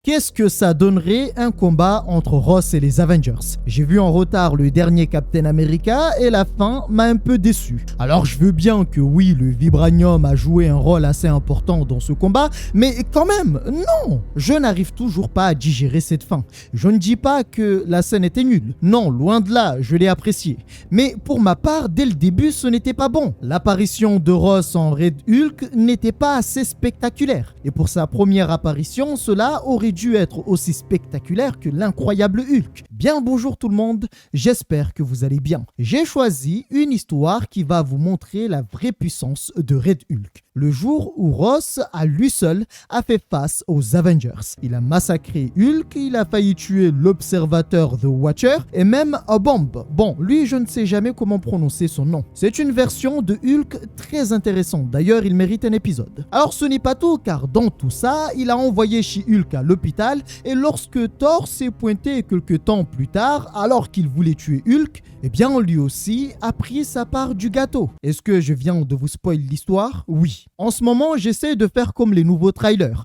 Qu'est-ce que ça donnerait un combat entre Ross et les Avengers? J'ai vu en retard le dernier Captain America et la fin m'a un peu déçu. Alors je veux bien que oui, le vibranium a joué un rôle assez important dans ce combat, mais quand même, non! Je n'arrive toujours pas à digérer cette fin. Je ne dis pas que la scène était nulle. Non, loin de là, je l'ai appréciée. Mais pour ma part, dès le début, ce n'était pas bon. L'apparition de Ross en Red Hulk n'était pas assez spectaculaire. Et pour sa première apparition, cela aurait dû être aussi spectaculaire que l'incroyable Hulk. Bien bonjour tout le monde, j'espère que vous allez bien. J'ai choisi une histoire qui va vous montrer la vraie puissance de Red Hulk. Le jour où Ross, à lui seul, a fait face aux Avengers. Il a massacré Hulk, il a failli tuer l'observateur The Watcher et même A Bomb. Bon, lui, je ne sais jamais comment prononcer son nom. C'est une version de Hulk très intéressante. D'ailleurs, il mérite un épisode. Alors, ce n'est pas tout, car dans tout ça, il a envoyé She-Hulk à l'hôpital et lorsque Thor s'est pointé quelques temps plus tard, alors qu'il voulait tuer Hulk, eh bien, lui aussi a pris sa part du gâteau. Est-ce que je viens de vous spoiler l'histoire? Oui. En ce moment, j'essaie de faire comme les nouveaux trailers.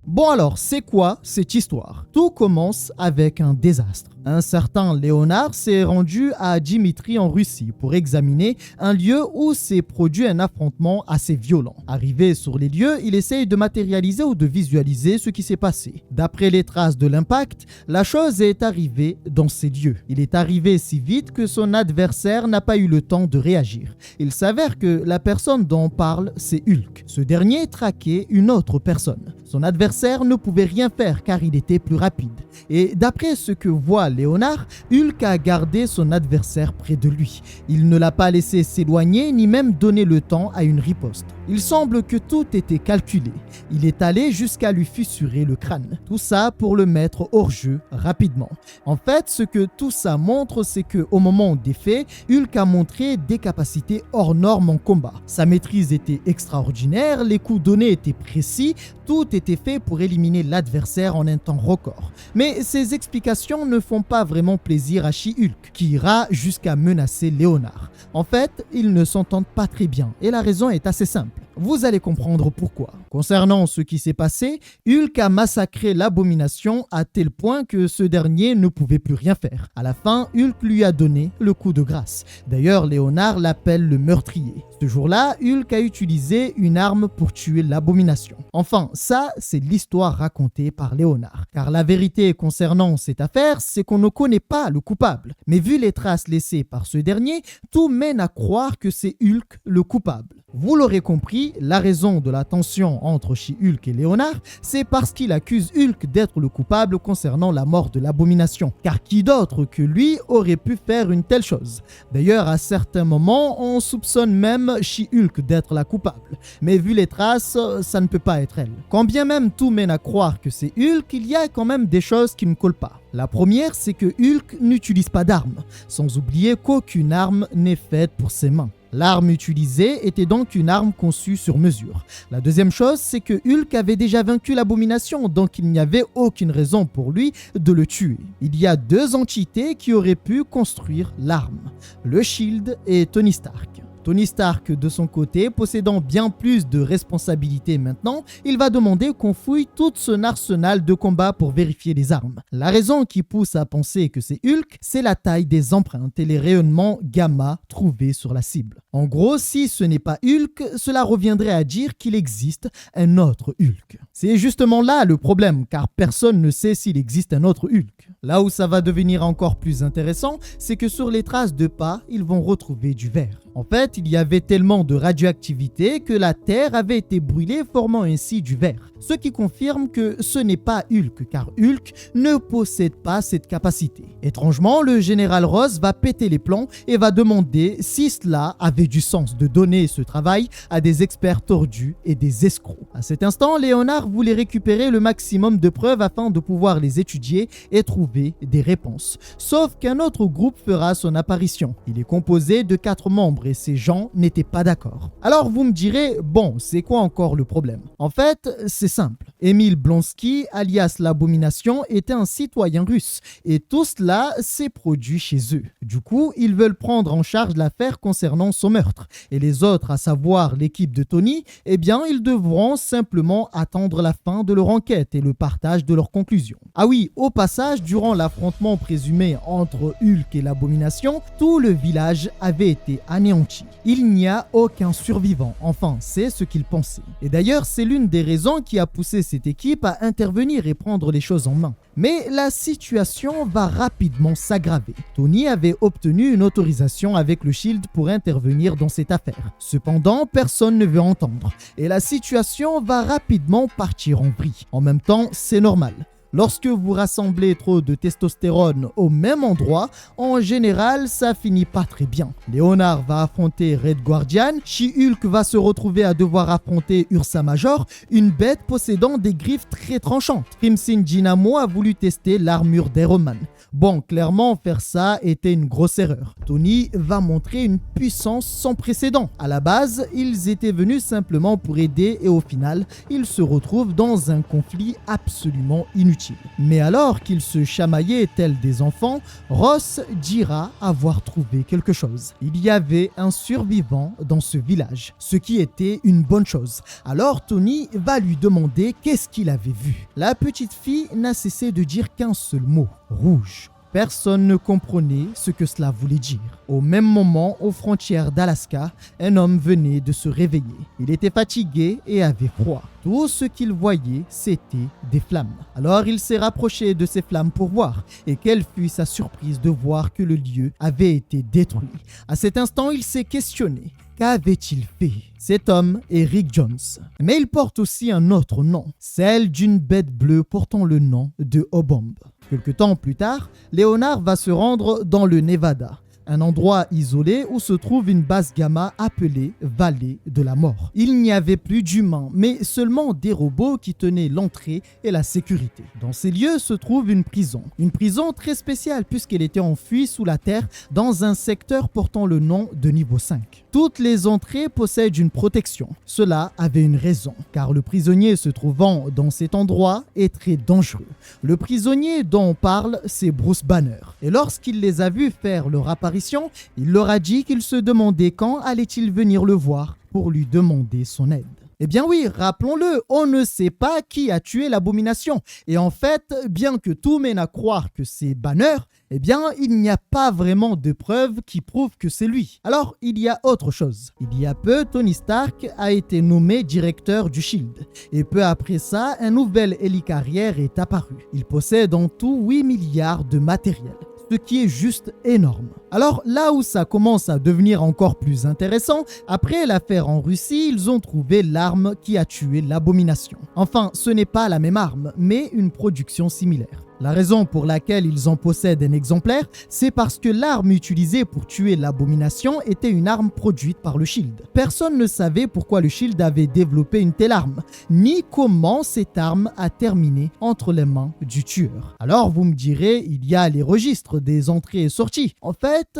Bon alors, c'est quoi cette histoire? Tout commence avec un désastre. Un certain Léonard s'est rendu à Dimitri en Russie pour examiner un lieu où s'est produit un affrontement assez violent. Arrivé sur les lieux, il essaye de matérialiser ou de visualiser ce qui s'est passé. D'après les traces de l'impact, la chose est arrivée dans ces lieux. Il est arrivé si vite que son adversaire n'a pas eu le temps de réagir. Il s'avère que la personne dont on parle, c'est Hulk. Ce dernier traquait une autre personne. Son adversaire ne pouvait rien faire car il était plus rapide. Et d'après ce que voit Léonard, Hulk a gardé son adversaire près de lui. Il ne l'a pas laissé s'éloigner ni même donné le temps à une riposte. Il semble que tout était calculé. Il est allé jusqu'à lui fissurer le crâne. Tout ça pour le mettre hors jeu rapidement. En fait, ce que tout ça montre, c'est qu'au moment des faits, Hulk a montré des capacités hors normes en combat. Sa maîtrise était extraordinaire, les coups donnés étaient précis, tout était fait pour éliminer l'adversaire en un temps record. Mais ces explications ne font pas vraiment plaisir à She-Hulk, qui ira jusqu'à menacer Léonard. En fait, ils ne s'entendent pas très bien, et la raison est assez simple. Vous allez comprendre pourquoi. Concernant ce qui s'est passé, Hulk a massacré l'abomination à tel point que ce dernier ne pouvait plus rien faire. À la fin, Hulk lui a donné le coup de grâce. D'ailleurs, Léonard l'appelle le meurtrier. Ce jour-là, Hulk a utilisé une arme pour tuer l'abomination. Enfin, ça, c'est l'histoire racontée par Léonard. Car la vérité concernant cette affaire, c'est qu'on ne connaît pas le coupable. Mais vu les traces laissées par ce dernier, tout mène à croire que c'est Hulk le coupable. Vous l'aurez compris, la raison de la tension entre She-Hulk et Léonard, c'est parce qu'il accuse Hulk d'être le coupable concernant la mort de l'abomination. Car qui d'autre que lui aurait pu faire une telle chose? D'ailleurs, à certains moments, on soupçonne même She-Hulk d'être la coupable. Mais vu les traces, ça ne peut pas être elle. Quand bien même tout mène à croire que c'est Hulk, il y a quand même des choses qui ne collent pas. La première, c'est que Hulk n'utilise pas d'armes, sans oublier qu'aucune arme n'est faite pour ses mains. L'arme utilisée était donc une arme conçue sur mesure. La deuxième chose, c'est que Hulk avait déjà vaincu l'abomination, donc il n'y avait aucune raison pour lui de le tuer. Il y a deux entités qui auraient pu construire l'arme, le Shield et Tony Stark. Tony Stark, de son côté, possédant bien plus de responsabilités maintenant, il va demander qu'on fouille tout son arsenal de combat pour vérifier les armes. La raison qui pousse à penser que c'est Hulk, c'est la taille des empreintes et les rayonnements gamma trouvés sur la cible. En gros, si ce n'est pas Hulk, cela reviendrait à dire qu'il existe un autre Hulk. C'est justement là le problème, car personne ne sait s'il existe un autre Hulk. Là où ça va devenir encore plus intéressant, c'est que sur les traces de pas, ils vont retrouver du verre. En fait, il y avait tellement de radioactivité que la Terre avait été brûlée, formant ainsi du verre. Ce qui confirme que ce n'est pas Hulk, car Hulk ne possède pas cette capacité. Étrangement, le général Ross va péter les plombs et va demander si cela avait du sens de donner ce travail à des experts tordus et des escrocs. À cet instant, Léonard voulait récupérer le maximum de preuves afin de pouvoir les étudier et trouver des réponses. Sauf qu'un autre groupe fera son apparition. Il est composé de 4 membres et ses gens n'étaient pas d'accord. Alors vous me direz, bon, c'est quoi encore le problème? En fait, c'est simple. Emile Blonsky, alias l'Abomination, était un citoyen russe et tout cela s'est produit chez eux. Du coup, ils veulent prendre en charge l'affaire concernant son meurtre. Et les autres, à savoir l'équipe de Tony, eh bien, ils devront simplement attendre la fin de leur enquête et le partage de leurs conclusions. Ah oui, au passage, durant l'affrontement présumé entre Hulk et l'Abomination, tout le village avait été anéanti. Il n'y a aucun survivant, enfin, c'est ce qu'ils pensaient. Et d'ailleurs, c'est l'une des raisons qui a poussé cette équipe à intervenir et prendre les choses en main. Mais la situation va rapidement s'aggraver. Tony avait obtenu une autorisation avec le Shield pour intervenir dans cette affaire. Cependant, personne ne veut entendre et la situation va rapidement partir en vrille. En même temps, c'est normal. Lorsque vous rassemblez trop de testostérone au même endroit, en général, ça finit pas très bien. Leonard va affronter Red Guardian, She-Hulk va se retrouver à devoir affronter Ursa Major, une bête possédant des griffes très tranchantes. Crimson Dynamo a voulu tester l'armure d'Iron Man. Bon, clairement, faire ça était une grosse erreur. Tony va montrer une puissance sans précédent. À la base, ils étaient venus simplement pour aider et au final, ils se retrouvent dans un conflit absolument inutile. Mais alors qu'ils se chamaillaient tels des enfants, Ross dira avoir trouvé quelque chose. Il y avait un survivant dans ce village, ce qui était une bonne chose. Alors Tony va lui demander qu'est-ce qu'il avait vu. La petite fille n'a cessé de dire qu'un seul mot, rouge. Personne ne comprenait ce que cela voulait dire. Au même moment, aux frontières d'Alaska, un homme venait de se réveiller. Il était fatigué et avait froid. Tout ce qu'il voyait, c'était des flammes. Alors il s'est rapproché de ces flammes pour voir. Et quelle fut sa surprise de voir que le lieu avait été détruit. À cet instant, il s'est questionné. Qu'avait-il fait? Cet homme est Rick Jones. Mais il porte aussi un autre nom, celle d'une bête bleue portant le nom de Obomb. Quelque temps plus tard, Leonard va se rendre dans le Nevada, un endroit isolé où se trouve une base gamma appelée Vallée de la Mort. Il n'y avait plus d'humains, mais seulement des robots qui tenaient l'entrée et la sécurité. Dans ces lieux se trouve une prison très spéciale puisqu'elle était enfuie sous la terre dans un secteur portant le nom de niveau 5. Toutes les entrées possèdent une protection. Cela avait une raison, car le prisonnier se trouvant dans cet endroit est très dangereux. Le prisonnier dont on parle, c'est Bruce Banner. Et lorsqu'il les a vus faire leur apparition, il leur a dit qu'il se demandait quand allait-il venir le voir pour lui demander son aide. Eh bien oui, rappelons-le, on ne sait pas qui a tué l'Abomination. Et en fait, bien que tout mène à croire que c'est Banner, eh bien, il n'y a pas vraiment de preuves qui prouvent que c'est lui. Alors, il y a autre chose. Il y a peu, Tony Stark a été nommé directeur du Shield. Et peu après ça, un nouvel hélicarrière est apparu. Il possède en tout 8 milliards de matériel, ce qui est juste énorme. Alors là où ça commence à devenir encore plus intéressant, après l'affaire en Russie, ils ont trouvé l'arme qui a tué l'Abomination. Enfin, ce n'est pas la même arme, mais une production similaire. La raison pour laquelle ils en possèdent un exemplaire, c'est parce que l'arme utilisée pour tuer l'Abomination était une arme produite par le Shield. Personne ne savait pourquoi le Shield avait développé une telle arme, ni comment cette arme a terminé entre les mains du tueur. Alors vous me direz, il y a les registres des entrées et sorties. En fait,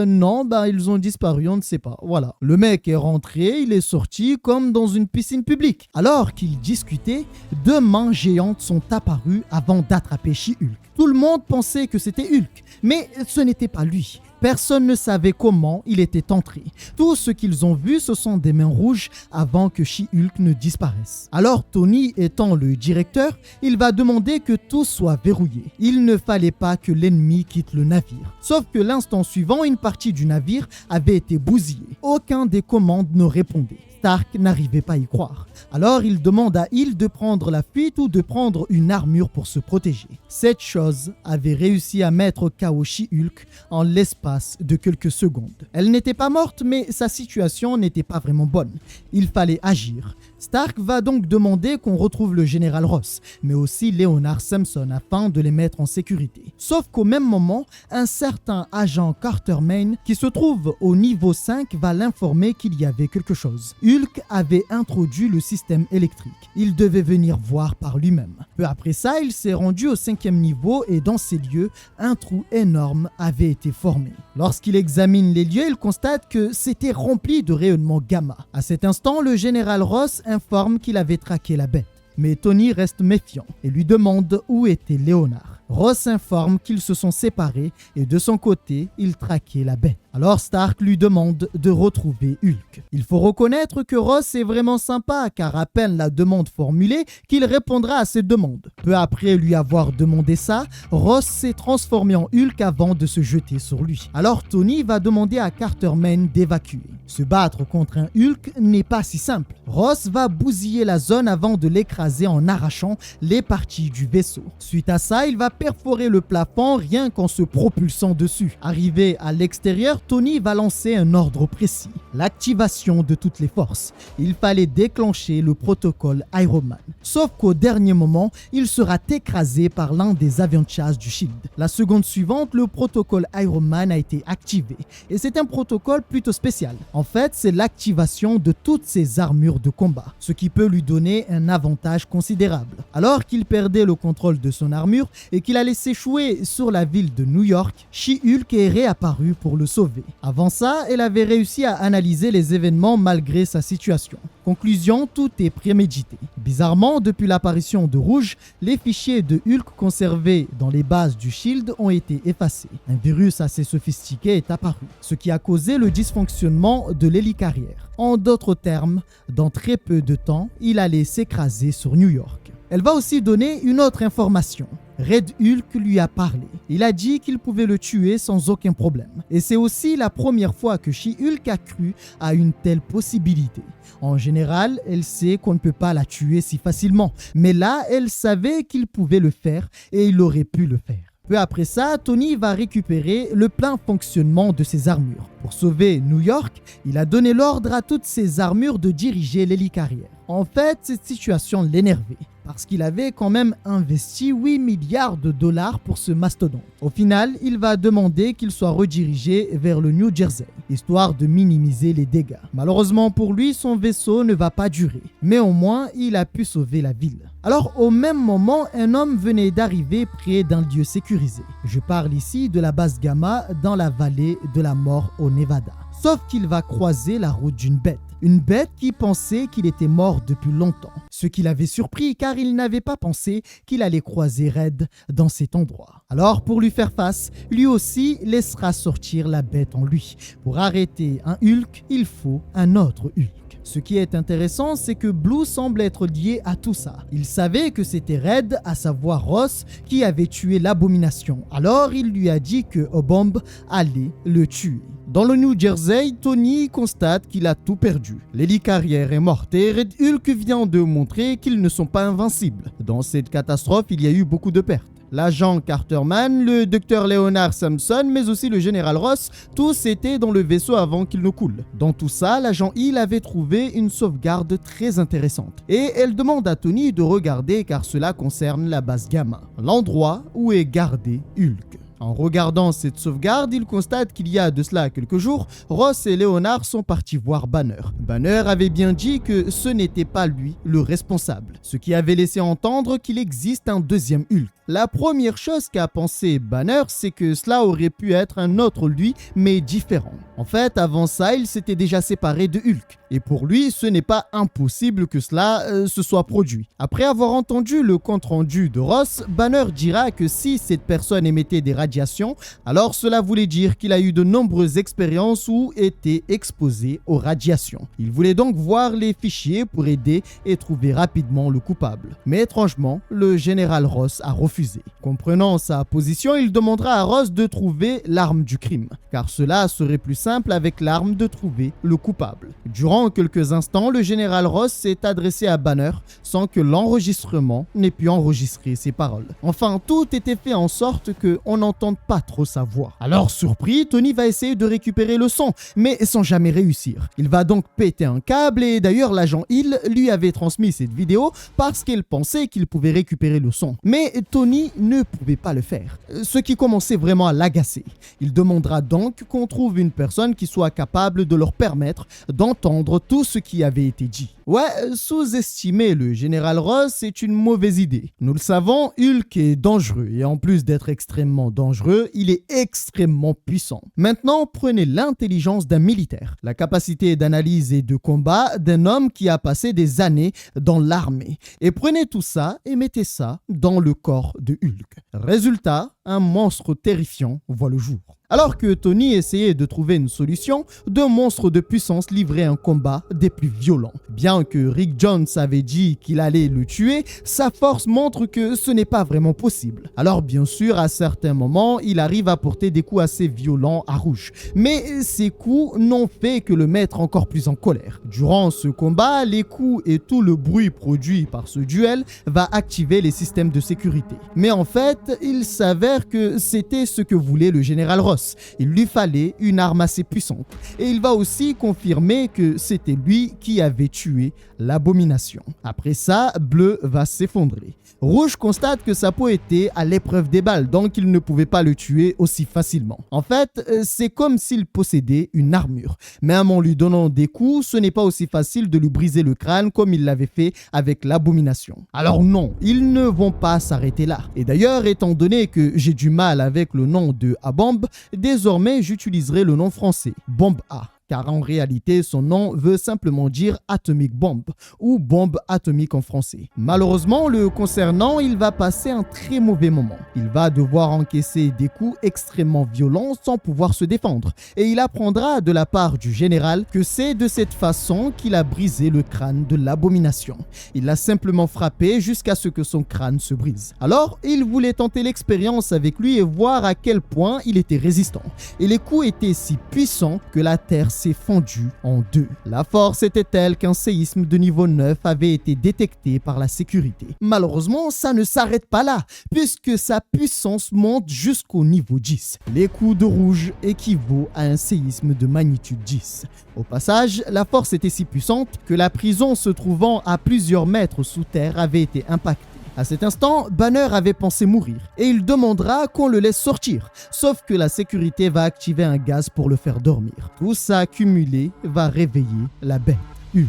non, ils ont disparu, on ne sait pas. Voilà. Le mec est rentré, il est sorti comme dans une piscine publique. Alors qu'ils discutaient, 2 mains géantes sont apparues avant d'attraper She-Hulk. Tout le monde pensait que c'était Hulk, mais ce n'était pas lui. Personne ne savait comment il était entré. Tout ce qu'ils ont vu, ce sont des mains rouges avant que She-Hulk ne disparaisse. Alors Tony étant le directeur, il va demander que tout soit verrouillé. Il ne fallait pas que l'ennemi quitte le navire. Sauf que l'instant suivant, une partie du navire avait été bousillée. Aucun des commandes ne répondait. Stark n'arrivait pas à y croire. Alors il demande à Hill de prendre la fuite ou de prendre une armure pour se protéger. Cette chose avait réussi à mettre KO She-Hulk en l'espace de quelques secondes. Elle n'était pas morte, mais sa situation n'était pas vraiment bonne. Il fallait agir. Stark va donc demander qu'on retrouve le général Ross, mais aussi Leonard Samson afin de les mettre en sécurité. Sauf qu'au même moment, un certain agent Carter Maine qui se trouve au niveau 5 va l'informer qu'il y avait quelque chose. Hulk avait introduit le système électrique. Il devait venir voir par lui-même. Peu après ça, il s'est rendu au 5e niveau et dans ces lieux, un trou énorme avait été formé. Lorsqu'il examine les lieux, il constate que c'était rempli de rayonnements gamma. À cet instant, le général Ross informe qu'il avait traqué la bête. Mais Tony reste méfiant et lui demande où était Leonard. Ross informe qu'ils se sont séparés et de son côté, il traquait la bête. Alors Stark lui demande de retrouver Hulk. Il faut reconnaître que Ross est vraiment sympa car à peine la demande formulée qu'il répondra à cette demande. Peu après lui avoir demandé ça, Ross s'est transformé en Hulk avant de se jeter sur lui. Alors Tony va demander à Carter Maine d'évacuer. Se battre contre un Hulk n'est pas si simple. Ross va bousiller la zone avant de l'écraser en arrachant les parties du vaisseau. Suite à ça, il va perforer le plafond rien qu'en se propulsant dessus. Arrivé à l'extérieur, Tony va lancer un ordre précis, l'activation de toutes les forces. Il fallait déclencher le protocole Iron Man. Sauf qu'au dernier moment, il sera écrasé par l'un des Avengers du Shield. La seconde suivante, le protocole Iron Man a été activé. Et c'est un protocole plutôt spécial. En fait, c'est l'activation de toutes ses armures de combat, ce qui peut lui donner un avantage considérable. Alors qu'il perdait le contrôle de son armure et qu'il allait s'échouer sur la ville de New York, She-Hulk est réapparue pour le sauver. Avant ça, elle avait réussi à analyser les événements malgré sa situation. Conclusion, tout est prémédité. Bizarrement, depuis l'apparition de Rouge, les fichiers de Hulk conservés dans les bases du Shield ont été effacés. Un virus assez sophistiqué est apparu, ce qui a causé le dysfonctionnement de l'hélicarrière. En d'autres termes, dans très peu de temps, il allait s'écraser sur New York. Elle va aussi donner une autre information. Red Hulk lui a parlé. Il a dit qu'il pouvait le tuer sans aucun problème. Et c'est aussi la première fois que She-Hulk a cru à une telle possibilité. En général, elle sait qu'on ne peut pas la tuer si facilement. Mais là, elle savait qu'il pouvait le faire et il aurait pu le faire. Peu après ça, Tony va récupérer le plein fonctionnement de ses armures. Pour sauver New York, il a donné l'ordre à toutes ses armures de diriger l'hélicarrière. En fait, cette situation l'énervait, parce qu'il avait quand même investi 8 milliards de dollars pour ce mastodonte. Au final, il va demander qu'il soit redirigé vers le New Jersey, histoire de minimiser les dégâts. Malheureusement pour lui, son vaisseau ne va pas durer, mais au moins, il a pu sauver la ville. Alors, au même moment, un homme venait d'arriver près d'un lieu sécurisé. Je parle ici de la base Gamma dans la vallée de la mort au Nevada. Sauf qu'il va croiser la route d'une bête. Une bête qui pensait qu'il était mort depuis longtemps. Ce qui l'avait surpris car il n'avait pas pensé qu'il allait croiser Red dans cet endroit. Alors pour lui faire face, lui aussi laissera sortir la bête en lui. Pour arrêter un Hulk, il faut un autre Hulk. Ce qui est intéressant, c'est que Blue semble être lié à tout ça. Il savait que c'était Red, à savoir Ross, qui avait tué l'Abomination. Alors il lui a dit que Obomb allait le tuer. Dans le New Jersey, Tony constate qu'il a tout perdu. L'hélicarrière est morte et Red Hulk vient de montrer qu'ils ne sont pas invincibles. Dans cette catastrophe, il y a eu beaucoup de pertes. L'agent Carter Maine, le docteur Leonard Samson, mais aussi le général Ross, tous étaient dans le vaisseau avant qu'il ne coule. Dans tout ça, l'agent Hill avait trouvé une sauvegarde très intéressante. Et elle demande à Tony de regarder car cela concerne la base Gamma, l'endroit où est gardé Hulk. En regardant cette sauvegarde, il constate qu'il y a de cela quelques jours, Ross et Leonard sont partis voir Banner. Banner avait bien dit que ce n'était pas lui le responsable, ce qui avait laissé entendre qu'il existe un deuxième Hulk. La première chose qu'a pensé Banner, c'est que cela aurait pu être un autre lui, mais différent. En fait, avant ça, il s'était déjà séparé de Hulk. Et pour lui, ce n'est pas impossible que cela se soit produit. Après avoir entendu le compte-rendu de Ross, Banner dira que si cette personne émettait des radiations, alors cela voulait dire qu'il a eu de nombreuses expériences ou était exposé aux radiations. Il voulait donc voir les fichiers pour aider et trouver rapidement le coupable. Mais étrangement, le général Ross a refusé. Comprenant sa position, il demandera à Ross de trouver l'arme du crime, car cela serait plus simple avec l'arme de trouver le coupable. Durant quelques instants, le général Ross s'est adressé à Banner sans que l'enregistrement n'ait pu enregistrer ses paroles. Enfin, tout était fait en sorte qu'on n'entende pas trop sa voix. Alors surpris, Tony va essayer de récupérer le son, mais sans jamais réussir. Il va donc péter un câble et d'ailleurs l'agent Hill lui avait transmis cette vidéo parce qu'elle pensait qu'il pouvait récupérer le son. Mais Tony ne pouvait pas le faire, ce qui commençait vraiment à l'agacer. Il demandera donc qu'on trouve une personne qui soit capable de leur permettre d'entendre tout ce qui avait été dit. Ouais, sous-estimer le général Ross est une mauvaise idée. Nous le savons, Hulk est dangereux et en plus d'être extrêmement dangereux, il est extrêmement puissant. Maintenant, prenez l'intelligence d'un militaire, la capacité d'analyse et de combat d'un homme qui a passé des années dans l'armée et prenez tout ça et mettez ça dans le corps de Hulk. Résultat, un monstre terrifiant voit le jour. Alors que Tony essayait de trouver une solution, deux monstres de puissance livraient un combat des plus violents. Bien que Rick Jones avait dit qu'il allait le tuer, sa force montre que ce n'est pas vraiment possible. Alors bien sûr, à certains moments, il arrive à porter des coups assez violents à Rouge. Mais ces coups n'ont fait que le mettre encore plus en colère. Durant ce combat, les coups et tout le bruit produit par ce duel va activer les systèmes de sécurité. Mais en fait, il s'avère que c'était ce que voulait le général Ross. Il lui fallait une arme assez puissante. Et il va aussi confirmer que c'était lui qui avait tué l'abomination. Après ça, Bleu va s'effondrer. Rouge constate que sa peau était à l'épreuve des balles, donc il ne pouvait pas le tuer aussi facilement. En fait, c'est comme s'il possédait une armure. Même en lui donnant des coups, ce n'est pas aussi facile de lui briser le crâne comme il l'avait fait avec l'abomination. Alors non, ils ne vont pas s'arrêter là. Et d'ailleurs, étant donné que j'ai du mal avec le nom de A-Bomb, désormais j'utiliserai le nom français, Bombe A. Car en réalité, son nom veut simplement dire Atomic Bomb ou bombe atomique en français. Malheureusement, le concernant, il va passer un très mauvais moment. Il va devoir encaisser des coups extrêmement violents sans pouvoir se défendre. Et il apprendra de la part du général que c'est de cette façon qu'il a brisé le crâne de l'abomination. Il l'a simplement frappé jusqu'à ce que son crâne se brise. Alors, il voulait tenter l'expérience avec lui et voir à quel point il était résistant. Et les coups étaient si puissants que la terre s'est fondue en deux. La force était telle qu'un séisme de niveau 9 avait été détecté par la sécurité. Malheureusement, ça ne s'arrête pas là, puisque sa puissance monte jusqu'au niveau 10. Les coups de Rouge équivaut à un séisme de magnitude 10. Au passage, la force était si puissante que la prison se trouvant à plusieurs mètres sous terre avait été impactée. À cet instant, Banner avait pensé mourir et il demandera qu'on le laisse sortir. Sauf que la sécurité va activer un gaz pour le faire dormir. Tout ça accumulé va réveiller la bête Hulk.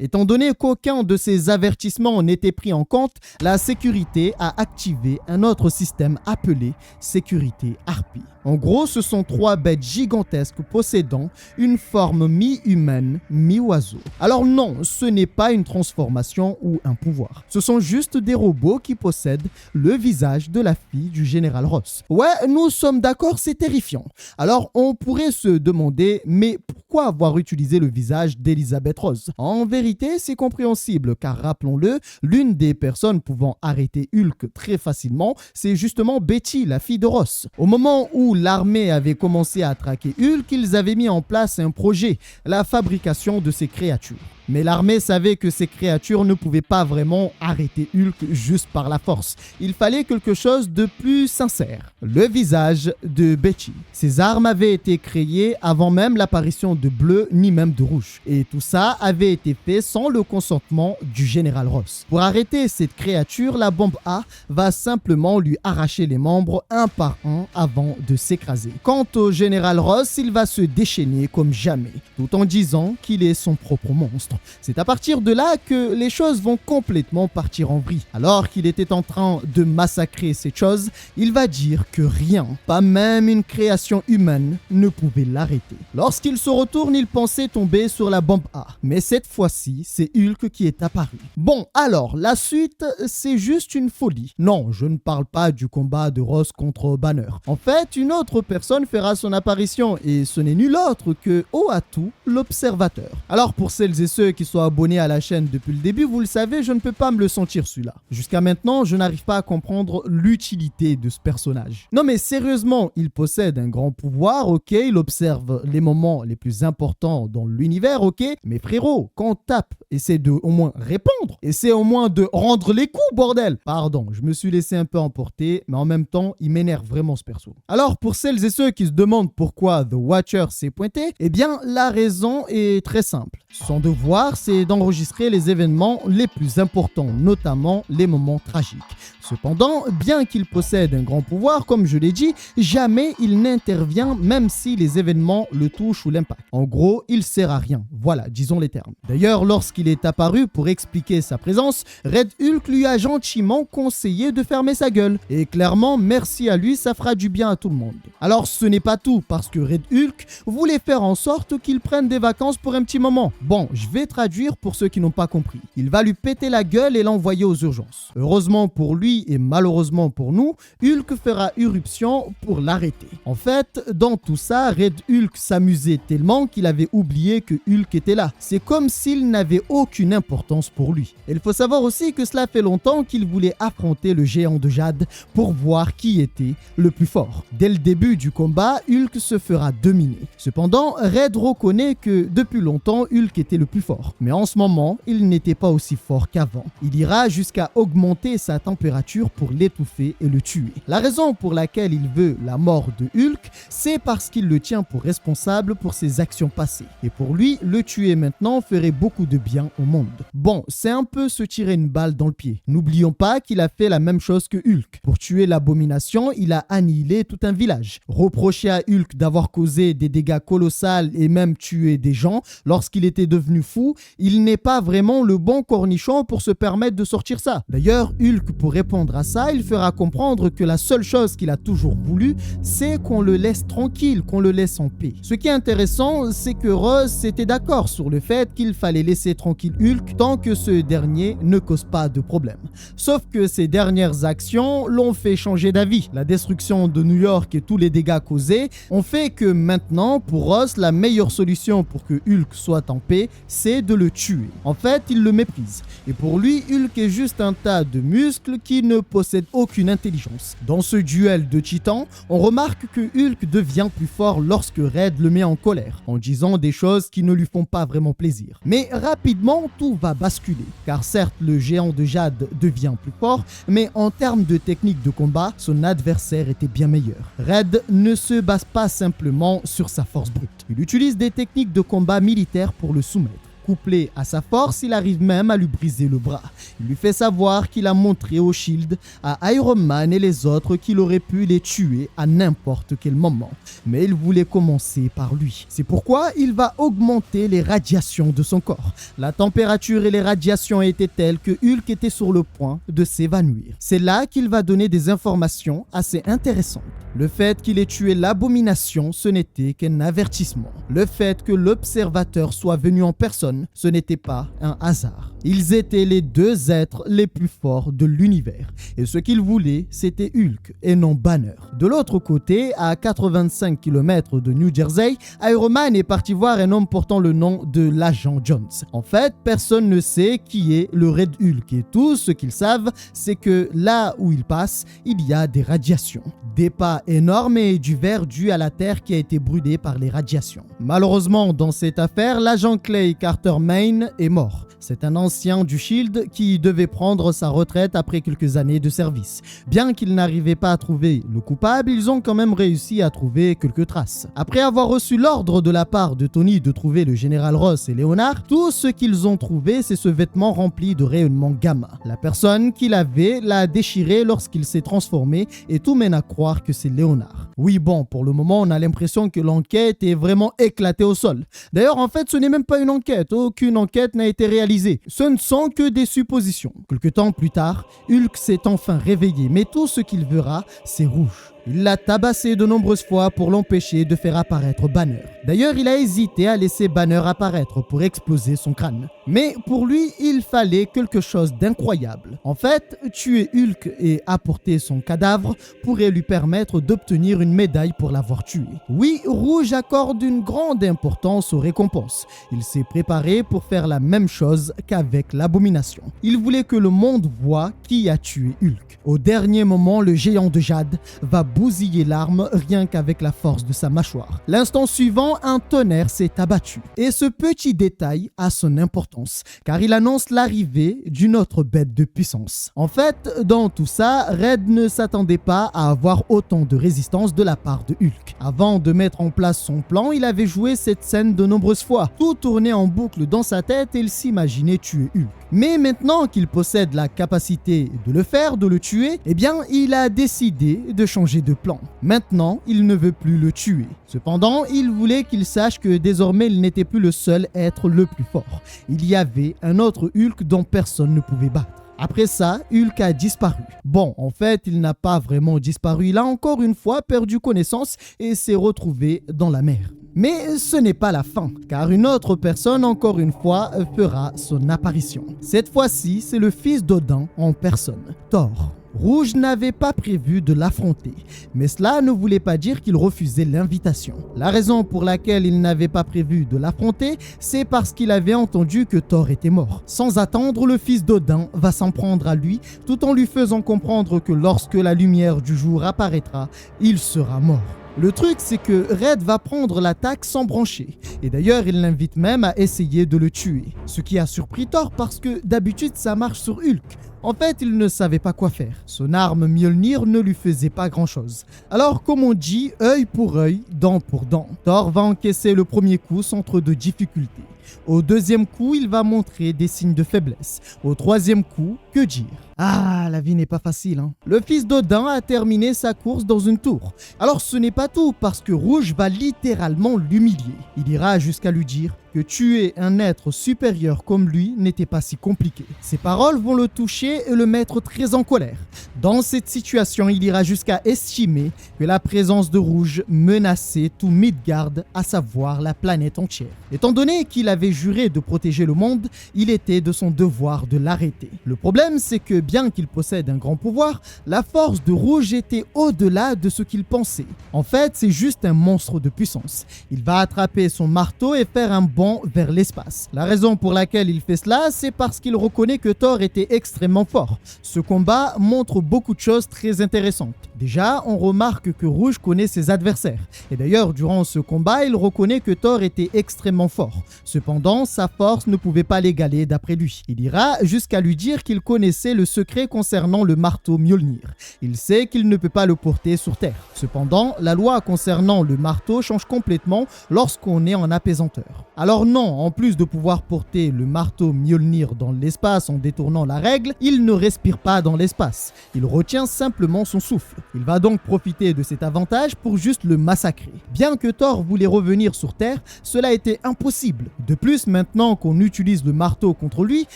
Étant donné qu'aucun de ces avertissements n'était pris en compte, la sécurité a activé un autre système appelé sécurité Harpie. En gros, ce sont trois bêtes gigantesques possédant une forme mi-humaine, mi-oiseau. Alors non, ce n'est pas une transformation ou un pouvoir. Ce sont juste des robots qui possèdent le visage de la fille du général Ross. Ouais, nous sommes d'accord, c'est terrifiant. Alors on pourrait se demander, mais pourquoi avoir utilisé le visage d'Elizabeth Ross? En vérité, c'est compréhensible, car rappelons-le, l'une des personnes pouvant arrêter Hulk très facilement, c'est justement Betty, la fille de Ross. Au moment où l'armée avait commencé à traquer Hulk, ils avaient mis en place un projet, la fabrication de ces créatures. Mais l'armée savait que ces créatures ne pouvaient pas vraiment arrêter Hulk juste par la force. Il fallait quelque chose de plus sincère. Le visage de Betty. Ces armes avaient été créées avant même l'apparition de Bleu ni même de Rouge. Et tout ça avait été fait sans le consentement du général Ross. Pour arrêter cette créature, la bombe A va simplement lui arracher les membres un par un avant de s'écraser. Quant au général Ross, il va se déchaîner comme jamais, tout en disant qu'il est son propre monstre. C'est à partir de là que les choses vont complètement partir en vrille. Alors qu'il était en train de massacrer cette chose, il va dire que rien, pas même une création humaine, ne pouvait l'arrêter. Lorsqu'il se retourne, il pensait tomber sur la bombe A. Mais cette fois-ci, c'est Hulk qui est apparu. Bon, alors, la suite, c'est juste une folie. Non, je ne parle pas du combat de Ross contre Banner. En fait, une autre personne fera son apparition et ce n'est nul autre que Oatu, l'observateur. Alors, pour celles et ceux ceux qui sont abonnés à la chaîne depuis le début, vous le savez, je ne peux pas me le sentir celui-là. Jusqu'à maintenant, je n'arrive pas à comprendre l'utilité de ce personnage. Non mais sérieusement, il possède un grand pouvoir, ok, il observe les moments les plus importants dans l'univers, ok, mais frérot, quand on tape, essaie de au moins répondre, essaie au moins de rendre les coups, bordel. Pardon, je me suis laissé un peu emporter, mais en même temps, il m'énerve vraiment ce perso. Alors, pour celles et ceux qui se demandent pourquoi The Watcher s'est pointé, eh bien, la raison est très simple. Son devoir, c'est d'enregistrer les événements les plus importants, notamment les moments tragiques. Cependant, bien qu'il possède un grand pouvoir, comme je l'ai dit, jamais il n'intervient même si les événements le touchent ou l'impactent. En gros, il sert à rien. Voilà, disons les termes. D'ailleurs, lorsqu'il est apparu pour expliquer sa présence, Red Hulk lui a gentiment conseillé de fermer sa gueule. Et clairement, merci à lui, ça fera du bien à tout le monde. Alors, ce n'est pas tout, parce que Red Hulk voulait faire en sorte qu'il prenne des vacances pour un petit moment. Bon, je vais traduire pour ceux qui n'ont pas compris. Il va lui péter la gueule et l'envoyer aux urgences. Heureusement pour lui et malheureusement pour nous, Hulk fera irruption pour l'arrêter. En fait, dans tout ça, Red Hulk s'amusait tellement qu'il avait oublié que Hulk était là. C'est comme s'il n'avait aucune importance pour lui. Et il faut savoir aussi que cela fait longtemps qu'il voulait affronter le géant de jade pour voir qui était le plus fort. Dès le début du combat, Hulk se fera dominer. Cependant, Red reconnaît que depuis longtemps, Hulk était le plus fort. Mais en ce moment, il n'était pas aussi fort qu'avant. Il ira jusqu'à augmenter sa température pour l'étouffer et le tuer. La raison pour laquelle il veut la mort de Hulk, c'est parce qu'il le tient pour responsable pour ses actions passées. Et pour lui, le tuer maintenant ferait beaucoup de bien au monde. Bon, c'est un peu se tirer une balle dans le pied. N'oublions pas qu'il a fait la même chose que Hulk. Pour tuer l'abomination, il a annihilé tout un village. Reprocher à Hulk d'avoir causé des dégâts colossaux et même tué des gens lorsqu'il était devenu fou, il n'est pas vraiment le bon cornichon pour se permettre de sortir ça. D'ailleurs, Hulk, pour répondre à ça, il fera comprendre que la seule chose qu'il a toujours voulu, c'est qu'on le laisse tranquille, qu'on le laisse en paix. Ce qui est intéressant, c'est que Rose était d'accord sur le fait qu'il fallait laisser tranquille Hulk tant que ce dernier ne cause pas de problème. Sauf que ses dernières actions l'ont fait changer d'avis. La destruction de New York et tous les dégâts causés ont fait que maintenant, pour Ross, la meilleure solution pour que Hulk soit en paix, c'est de le tuer. En fait, il le méprise. Et pour lui, Hulk est juste un tas de muscles qui ne possède aucune intelligence. Dans ce duel de titans, on remarque que Hulk devient plus fort lorsque Red le met en colère, en disant des choses qui ne lui font pas vraiment plaisir. Mais rapidement, tout va basculer, car certes, le géant de jade devient plus fort, mais en termes de technique de combat, son adversaire était bien meilleur. Red ne se base pas simplement sur sa force brute. Il utilise des techniques de combat militaires pour le soumettre. Couplé à sa force, il arrive même à lui briser le bras. Il lui fait savoir qu'il a montré au Shield, à Iron Man et les autres qu'il aurait pu les tuer à n'importe quel moment. Mais il voulait commencer par lui. C'est pourquoi il va augmenter les radiations de son corps. La température et les radiations étaient telles que Hulk était sur le point de s'évanouir. C'est là qu'il va donner des informations assez intéressantes. Le fait qu'il ait tué l'abomination, ce n'était qu'un avertissement. Le fait que l'observateur soit venu en personne, ce n'était pas un hasard. Ils étaient les deux êtres les plus forts de l'univers. Et ce qu'ils voulaient, c'était Hulk et non Banner. De l'autre côté, à 85 km de New Jersey, Iron Man est parti voir un homme portant le nom de l'agent Jones. En fait, personne ne sait qui est le Red Hulk et tout ce qu'ils savent, c'est que là où il passe, il y a des radiations. Des pas énormes et du verre dû à la Terre qui a été brûlée par les radiations. Malheureusement, dans cette affaire, l'agent Clay Carter Maine est mort. C'est un ancien du Shield qui devait prendre sa retraite après quelques années de service. Bien qu'ils n'arrivaient pas à trouver le coupable, ils ont quand même réussi à trouver quelques traces. Après avoir reçu l'ordre de la part de Tony de trouver le général Ross et Leonard, tout ce qu'ils ont trouvé, c'est ce vêtement rempli de rayonnement gamma. La personne qui l'avait l'a déchiré lorsqu'il s'est transformé et tout mène à croire que c'est Leonard. Oui, bon, pour le moment, on a l'impression que l'enquête est vraiment éclatée au sol. D'ailleurs, en fait, ce n'est même pas une enquête. Aucune enquête n'a été réalisée. Ce ne sont que des suppositions. Quelque temps plus tard, Hulk s'est enfin réveillé, mais tout ce qu'il verra, c'est rouge. Il l'a tabassé de nombreuses fois pour l'empêcher de faire apparaître Banner. D'ailleurs, il a hésité à laisser Banner apparaître pour exploser son crâne. Mais pour lui, il fallait quelque chose d'incroyable. En fait, tuer Hulk et apporter son cadavre pourrait lui permettre d'obtenir une médaille pour l'avoir tué. Oui, Rouge accorde une grande importance aux récompenses. Il s'est préparé pour faire la même chose qu'avec l'Abomination. Il voulait que le monde voie qui a tué Hulk. Au dernier moment, le géant de jade va bousiller l'arme rien qu'avec la force de sa mâchoire. L'instant suivant, un tonnerre s'est abattu. Et ce petit détail a son importance, car il annonce l'arrivée d'une autre bête de puissance. En fait, dans tout ça, Red ne s'attendait pas à avoir autant de résistance de la part de Hulk. Avant de mettre en place son plan, il avait joué cette scène de nombreuses fois. Tout tournait en boucle dans sa tête et il s'imaginait tuer Hulk. Mais maintenant qu'il possède la capacité de le faire, de le tuer, eh bien, il a décidé de changer de plan. Maintenant, il ne veut plus le tuer. Cependant, il voulait qu'il sache que désormais, il n'était plus le seul être le plus fort. Il y avait un autre Hulk dont personne ne pouvait battre. Après ça, Hulk a disparu. Bon, en fait, il n'a pas vraiment disparu. Il a encore une fois perdu connaissance et s'est retrouvé dans la mer. Mais ce n'est pas la fin, car une autre personne, encore une fois, fera son apparition. Cette fois-ci, c'est le fils d'Odin en personne, Thor. Rouge n'avait pas prévu de l'affronter, mais cela ne voulait pas dire qu'il refusait l'invitation. La raison pour laquelle il n'avait pas prévu de l'affronter, c'est parce qu'il avait entendu que Thor était mort. Sans attendre, le fils d'Odin va s'en prendre à lui, tout en lui faisant comprendre que lorsque la lumière du jour apparaîtra, il sera mort. Le truc, c'est que Red va prendre l'attaque sans brancher. Et d'ailleurs, il l'invite même à essayer de le tuer. Ce qui a surpris Thor parce que d'habitude, ça marche sur Hulk. En fait, il ne savait pas quoi faire. Son arme Mjolnir ne lui faisait pas grand-chose. Alors, comme on dit, œil pour œil, dent pour dent. Thor va encaisser le premier coup sans trop de difficultés. Au deuxième coup, il va montrer des signes de faiblesse. Au troisième coup, que dire? Ah, la vie n'est pas facile, hein. Le fils d'Odin a terminé sa course dans une tour. Alors ce n'est pas tout, parce que Rouge va littéralement l'humilier. Il ira jusqu'à lui dire que tuer un être supérieur comme lui n'était pas si compliqué. Ces paroles vont le toucher et le mettre très en colère. Dans cette situation, il ira jusqu'à estimer que la présence de Rouge menaçait tout Midgard, à savoir la planète entière. Étant donné qu'il avait juré de protéger le monde, il était de son devoir de l'arrêter. Le problème, c'est que bien qu'il possède un grand pouvoir, la force de Rouge était au-delà de ce qu'il pensait. En fait, c'est juste un monstre de puissance. Il va attraper son marteau et faire un bond vers l'espace. La raison pour laquelle il fait cela, c'est parce qu'il reconnaît que Thor était extrêmement fort. Ce combat montre beaucoup de choses très intéressantes. Déjà, on remarque que Rouge connaît ses adversaires. Et d'ailleurs, durant ce combat, il reconnaît que Thor était extrêmement fort. Cependant, sa force ne pouvait pas l'égaler d'après lui. Il ira jusqu'à lui dire qu'il connaissait le secret concernant le marteau Mjolnir. Il sait qu'il ne peut pas le porter sur Terre. Cependant, la loi concernant le marteau change complètement lorsqu'on est en apesanteur. Alors non, en plus de pouvoir porter le marteau Mjolnir dans l'espace en détournant la règle, il ne respire pas dans l'espace. Il retient simplement son souffle. Il va donc profiter de cet avantage pour juste le massacrer. Bien que Thor voulait revenir sur Terre, cela était impossible. De plus, maintenant qu'on utilise le marteau contre lui,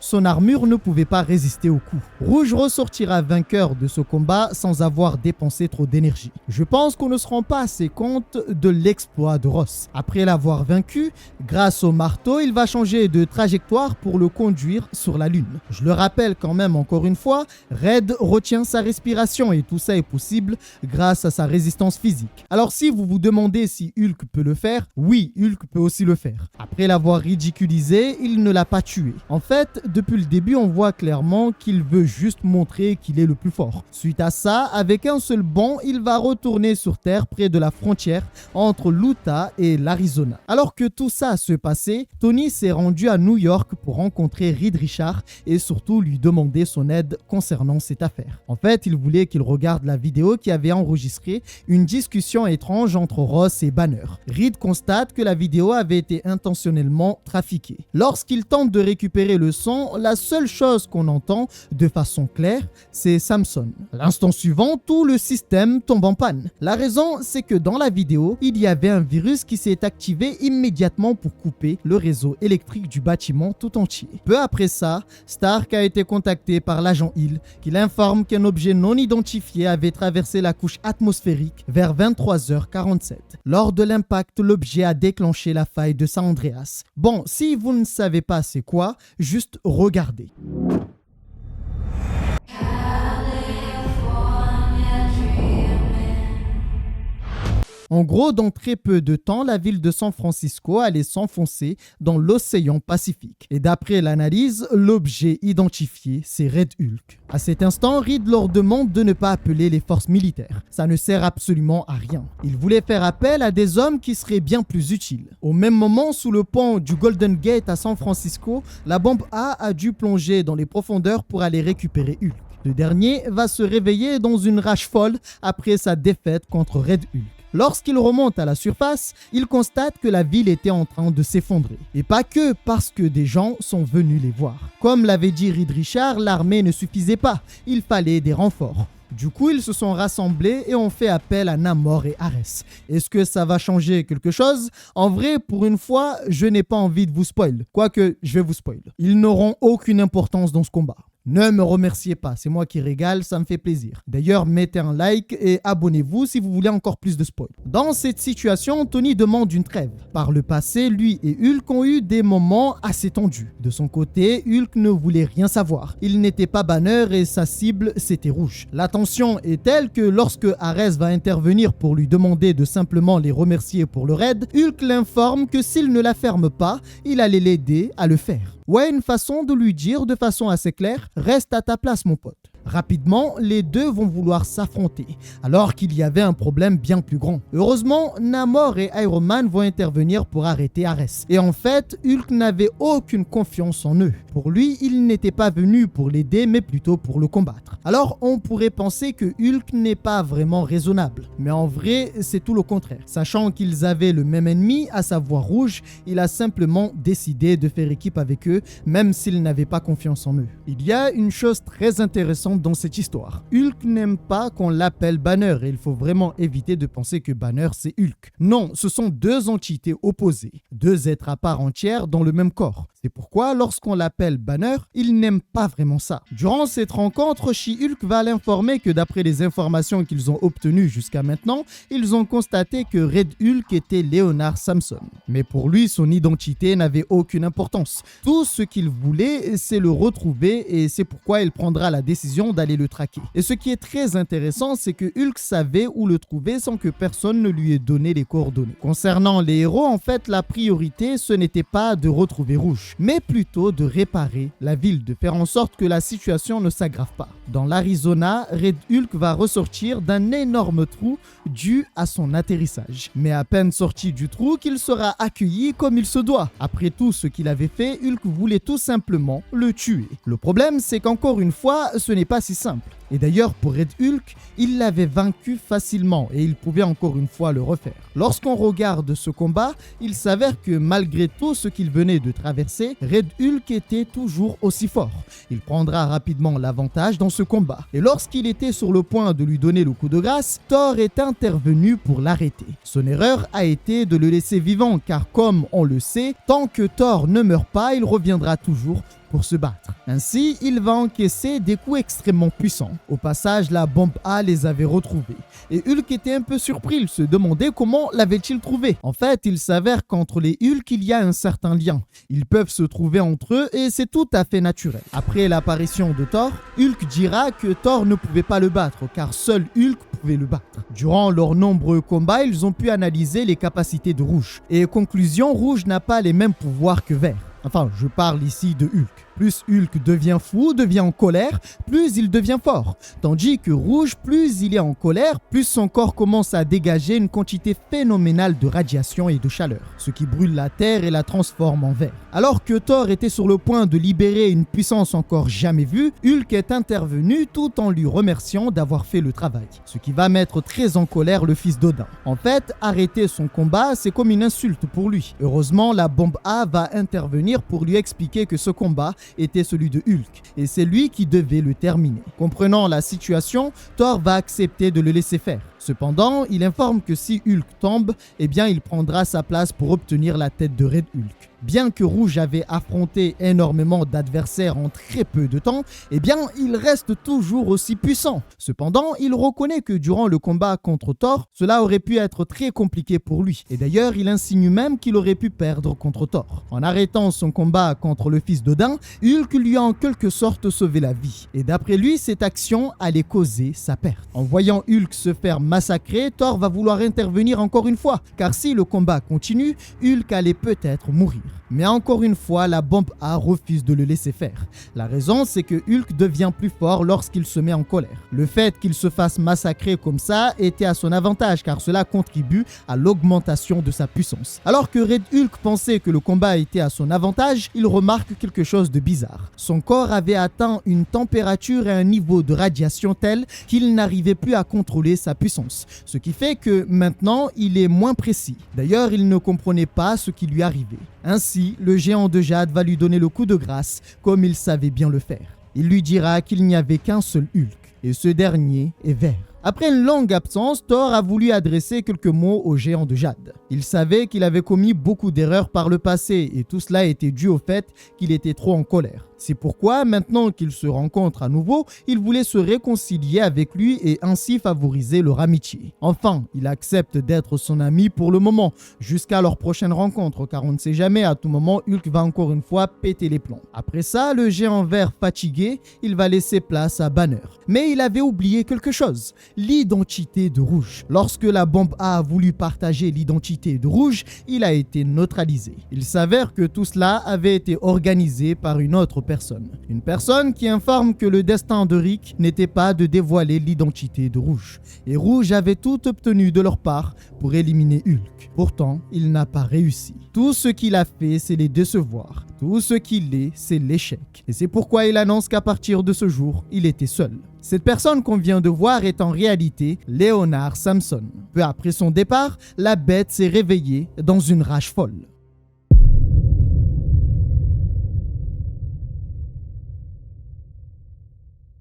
son armure ne pouvait pas résister au coup. Rouge ressortira vainqueur de ce combat sans avoir dépensé trop d'énergie. Je pense qu'on ne se rend pas assez compte de l'exploit de Ross. Après l'avoir vaincu, grâce au marteau, il va changer de trajectoire pour le conduire sur la Lune. Je le rappelle quand même encore une fois, Red retient sa respiration et tout ça est possible grâce à sa résistance physique. Alors si vous vous demandez si Hulk peut le faire, oui, Hulk peut aussi le faire. Après l'avoir ridiculisé, il ne l'a pas tué. En fait, depuis le début, on voit clairement qu'il veut juste montrer qu'il est le plus fort. Suite à ça, avec un seul bond, il va retourner sur Terre près de la frontière entre l'Utah et l'Arizona. Alors que tout ça se passait, Tony s'est rendu à New York pour rencontrer Reed Richards et surtout lui demander son aide concernant cette affaire. En fait, il voulait qu'il regarde la vidéo qui avait enregistré une discussion étrange entre Ross et Banner. Reed constate que la vidéo avait été intentionnellement équipements trafiqués. Lorsqu'il tente de récupérer le son, la seule chose qu'on entend de façon claire, c'est Samson. À l'instant suivant, tout le système tombe en panne. La raison, c'est que dans la vidéo, il y avait un virus qui s'est activé immédiatement pour couper le réseau électrique du bâtiment tout entier. Peu après ça, Stark a été contacté par l'agent Hill qui l'informe qu'un objet non identifié avait traversé la couche atmosphérique vers 23h47. Lors de l'impact, l'objet a déclenché la faille de San Andreas. Bon, si vous ne savez pas c'est quoi, juste regardez. En gros, dans très peu de temps, la ville de San Francisco allait s'enfoncer dans l'océan Pacifique. Et d'après l'analyse, l'objet identifié, c'est Red Hulk. À cet instant, Reed leur demande de ne pas appeler les forces militaires. Ça ne sert absolument à rien. Il voulait faire appel à des hommes qui seraient bien plus utiles. Au même moment, sous le pont du Golden Gate à San Francisco, la bombe A dû plonger dans les profondeurs pour aller récupérer Hulk. Le dernier va se réveiller dans une rage folle après sa défaite contre Red Hulk. Lorsqu'il remonte à la surface, il constate que la ville était en train de s'effondrer. Et pas que parce que des gens sont venus les voir. Comme l'avait dit Reed Richards, l'armée ne suffisait pas, il fallait des renforts. Du coup, ils se sont rassemblés et ont fait appel à Namor et Ares. Est-ce que ça va changer quelque chose? En vrai, pour une fois, je n'ai pas envie de vous spoil. Quoique, je vais vous spoil. Ils n'auront aucune importance dans ce combat. Ne me remerciez pas, c'est moi qui régale, ça me fait plaisir. D'ailleurs, mettez un like et abonnez-vous si vous voulez encore plus de spoil. Dans cette situation, Tony demande une trêve. Par le passé, lui et Hulk ont eu des moments assez tendus. De son côté, Hulk ne voulait rien savoir. Il n'était pas Banner et sa cible, c'était Rouge. La tension est telle que lorsque Ares va intervenir pour lui demander de simplement les remercier pour le raid, Hulk l'informe que s'il ne la ferme pas, il allait l'aider à le faire. Ouais, une façon de lui dire de façon assez claire, reste à ta place mon pote. Rapidement, les deux vont vouloir s'affronter, alors qu'il y avait un problème bien plus grand. Heureusement, Namor et Iron Man vont intervenir pour arrêter Ares. Et en fait, Hulk n'avait aucune confiance en eux. Pour lui, il n'était pas venu pour l'aider, mais plutôt pour le combattre. Alors, on pourrait penser que Hulk n'est pas vraiment raisonnable. Mais en vrai, c'est tout le contraire. Sachant qu'ils avaient le même ennemi, à savoir Rouge, il a simplement décidé de faire équipe avec eux, même s'il n'avait pas confiance en eux. Il y a une chose très intéressante dans cette histoire. Hulk n'aime pas qu'on l'appelle Banner et il faut vraiment éviter de penser que Banner c'est Hulk. Non, ce sont deux entités opposées, deux êtres à part entière dans le même corps. C'est pourquoi lorsqu'on l'appelle Banner, il n'aime pas vraiment ça. Durant cette rencontre, She-Hulk va l'informer que d'après les informations qu'ils ont obtenues jusqu'à maintenant, ils ont constaté que Red Hulk était Leonard Samson. Mais pour lui, son identité n'avait aucune importance. Tout ce qu'il voulait, c'est le retrouver et c'est pourquoi il prendra la décision d'aller le traquer. Et ce qui est très intéressant, c'est que Hulk savait où le trouver sans que personne ne lui ait donné les coordonnées. Concernant les héros, en fait, la priorité, ce n'était pas de retrouver Rouge, mais plutôt de réparer la ville, de faire en sorte que la situation ne s'aggrave pas. Dans l'Arizona, Red Hulk va ressortir d'un énorme trou dû à son atterrissage. Mais à peine sorti du trou qu'il sera accueilli comme il se doit. Après tout ce qu'il avait fait, Hulk voulait tout simplement le tuer. Le problème, c'est qu'encore une fois, ce n'est pas si simple. Et d'ailleurs, pour Red Hulk, il l'avait vaincu facilement et il pouvait encore une fois le refaire. Lorsqu'on regarde ce combat, il s'avère que malgré tout ce qu'il venait de traverser, Red Hulk était toujours aussi fort. Il prendra rapidement l'avantage dans ce combat. Et lorsqu'il était sur le point de lui donner le coup de grâce, Thor est intervenu pour l'arrêter. Son erreur a été de le laisser vivant car comme on le sait, tant que Thor ne meurt pas, il reviendra toujours pour se battre. Ainsi, il va encaisser des coups extrêmement puissants. Au passage, la bombe A les avait retrouvés. Et Hulk était un peu surpris, il se demandait comment l'avait-il trouvé. En fait, il s'avère qu'entre les Hulk, il y a un certain lien. Ils peuvent se trouver entre eux et c'est tout à fait naturel. Après l'apparition de Thor, Hulk dira que Thor ne pouvait pas le battre car seul Hulk pouvait le battre. Durant leurs nombreux combats, ils ont pu analyser les capacités de Rouge. Et conclusion, Rouge n'a pas les mêmes pouvoirs que Vert. Enfin, je parle ici de Hulk. Plus Hulk devient fou, devient en colère, plus il devient fort. Tandis que Rouge, plus il est en colère, plus son corps commence à dégager une quantité phénoménale de radiation et de chaleur, ce qui brûle la Terre et la transforme en verre. Alors que Thor était sur le point de libérer une puissance encore jamais vue, Hulk est intervenu tout en lui remerciant d'avoir fait le travail, ce qui va mettre très en colère le fils d'Odin. En fait, arrêter son combat, c'est comme une insulte pour lui. Heureusement, la bombe A va intervenir pour lui expliquer que ce combat était celui de Hulk, et c'est lui qui devait le terminer. Comprenant la situation, Thor va accepter de le laisser faire. Cependant, il informe que si Hulk tombe, eh bien il prendra sa place pour obtenir la tête de Red Hulk. Bien que Rouge avait affronté énormément d'adversaires en très peu de temps, eh bien il reste toujours aussi puissant. Cependant, il reconnaît que durant le combat contre Thor, cela aurait pu être très compliqué pour lui. Et d'ailleurs, il insinue même qu'il aurait pu perdre contre Thor. En arrêtant son combat contre le fils d'Odin, Hulk lui a en quelque sorte sauvé la vie. Et d'après lui, cette action allait causer sa perte. En voyant Hulk se faire massacrer, Thor va vouloir intervenir encore une fois, car si le combat continue, Hulk allait peut-être mourir. Mais encore une fois, la bombe A refuse de le laisser faire. La raison, c'est que Hulk devient plus fort lorsqu'il se met en colère. Le fait qu'il se fasse massacrer comme ça était à son avantage, car cela contribue à l'augmentation de sa puissance. Alors que Red Hulk pensait que le combat était à son avantage, il remarque quelque chose de bizarre. Son corps avait atteint une température et un niveau de radiation tel qu'il n'arrivait plus à contrôler sa puissance. Ce qui fait que maintenant, il est moins précis. D'ailleurs, il ne comprenait pas ce qui lui arrivait. Ainsi, le géant de jade va lui donner le coup de grâce, comme il savait bien le faire. Il lui dira qu'il n'y avait qu'un seul Hulk, et ce dernier est vert. Après une longue absence, Thor a voulu adresser quelques mots au géant de jade. Il savait qu'il avait commis beaucoup d'erreurs par le passé, et tout cela était dû au fait qu'il était trop en colère. C'est pourquoi, maintenant qu'ils se rencontrent à nouveau, il voulait se réconcilier avec lui et ainsi favoriser leur amitié. Enfin, il accepte d'être son ami pour le moment, jusqu'à leur prochaine rencontre, car on ne sait jamais, à tout moment, Hulk va encore une fois péter les plombs. Après ça, le géant vert fatigué, il va laisser place à Banner. Mais il avait oublié quelque chose, l'identité de Rouge. Lorsque la bombe A voulu partager l'identité de Rouge, il a été neutralisé. Il s'avère que tout cela avait été organisé par une autre personne. Une personne qui informe que le destin de Rick n'était pas de dévoiler l'identité de Rouge. Et Rouge avait tout obtenu de leur part pour éliminer Hulk. Pourtant, il n'a pas réussi. Tout ce qu'il a fait, c'est les décevoir. Tout ce qu'il est, c'est l'échec. Et c'est pourquoi il annonce qu'à partir de ce jour, il était seul. Cette personne qu'on vient de voir est en réalité Leonard Samson. Peu après son départ, la bête s'est réveillée dans une rage folle.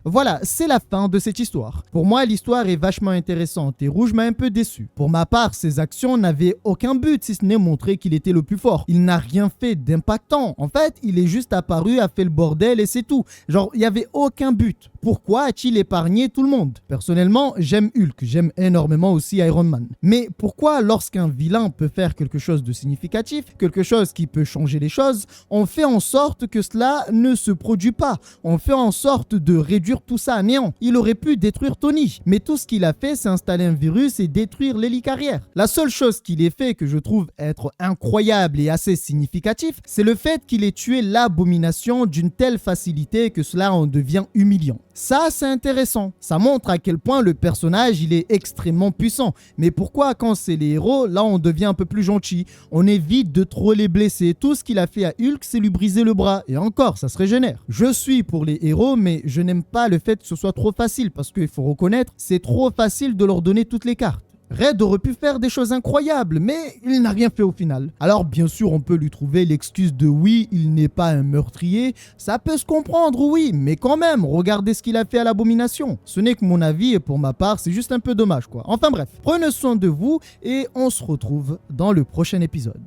Voilà, c'est la fin de cette histoire. Pour moi, l'histoire est vachement intéressante et Rouge m'a un peu déçu. Pour ma part, ses actions n'avaient aucun but si ce n'est montrer qu'il était le plus fort. Il n'a rien fait d'impactant. En fait, il est juste apparu, a fait le bordel et c'est tout. Genre, il n'y avait aucun but. Pourquoi a-t-il épargné tout le monde? Personnellement, j'aime Hulk, j'aime énormément aussi Iron Man. Mais pourquoi lorsqu'un vilain peut faire quelque chose de significatif, quelque chose qui peut changer les choses, on fait en sorte que cela ne se produit pas? On fait en sorte de réduire tout ça à néant. Il aurait pu détruire Tony, mais tout ce qu'il a fait, c'est installer un virus et détruire l'hélicarrière. La seule chose qu'il ait fait que je trouve être incroyable et assez significatif, c'est le fait qu'il ait tué l'abomination d'une telle facilité que cela en devient humiliant. Ça, c'est intéressant. Ça montre à quel point le personnage, il est extrêmement puissant. Mais pourquoi quand c'est les héros, là, on devient un peu plus gentil? On évite de trop les blesser. Tout ce qu'il a fait à Hulk, c'est lui briser le bras. Et encore, ça se régénère. Je suis pour les héros, mais je n'aime pas le fait que ce soit trop facile. Parce qu'il faut reconnaître, c'est trop facile de leur donner toutes les cartes. Red aurait pu faire des choses incroyables, mais il n'a rien fait au final. Alors bien sûr, on peut lui trouver l'excuse de oui, il n'est pas un meurtrier. Ça peut se comprendre, oui, mais quand même, regardez ce qu'il a fait à l'abomination. Ce n'est que mon avis et pour ma part, c'est juste un peu dommage quoi. Enfin bref, prenez soin de vous et on se retrouve dans le prochain épisode.